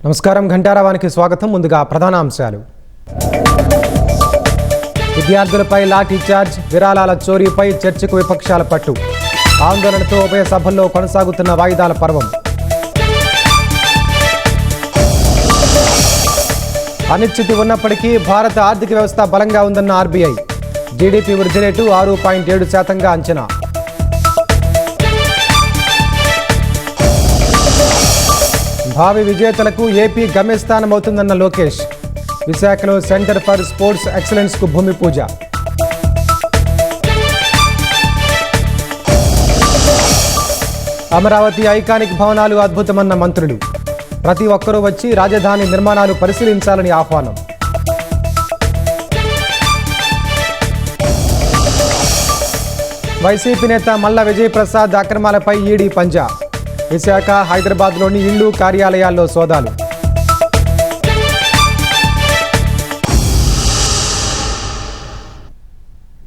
నమస్కారం, ఘంటారావానికి స్వాగతం. ముందుగా ప్రధాన అంశాలు. విద్యార్థులపై లాఠీ చార్జ్, విరాళాల చోరీపై చర్చకు విపక్షాల పట్టు. ఆందోళనతో ఉభయ సభల్లో కొనసాగుతున్న వాయిదాల పర్వం. అనిశ్చితి ఉన్నప్పటికీ భారత ఆర్థిక వ్యవస్థ బలంగా ఉందన్న ఆర్బీఐ. జీడీపీ వృద్ధి రేటు 6.7% అంచనా. భావి విజేతలకు ఏపీ గమ్యస్థానమవుతుందన్న లోకేష్. విశాఖలో సెంటర్ ఫర్ స్పోర్ట్స్ ఎక్సలెన్స్కు భూమి పూజ. అమరావతి ఐకానిక్ భవనాలు అద్భుతమన్న మంత్రులు. ప్రతి ఒక్కరూ వచ్చి రాజధాని నిర్మాణాలు పరిశీలించాలని ఆహ్వానం. వైసీపీ నేత మల్ల విజయప్రసాద్ అక్రమాలపై ఈడీ పంజా. విశాఖ, హైదరాబాద్లోని ఇళ్లు, కార్యాలయాల్లో సోదాలు.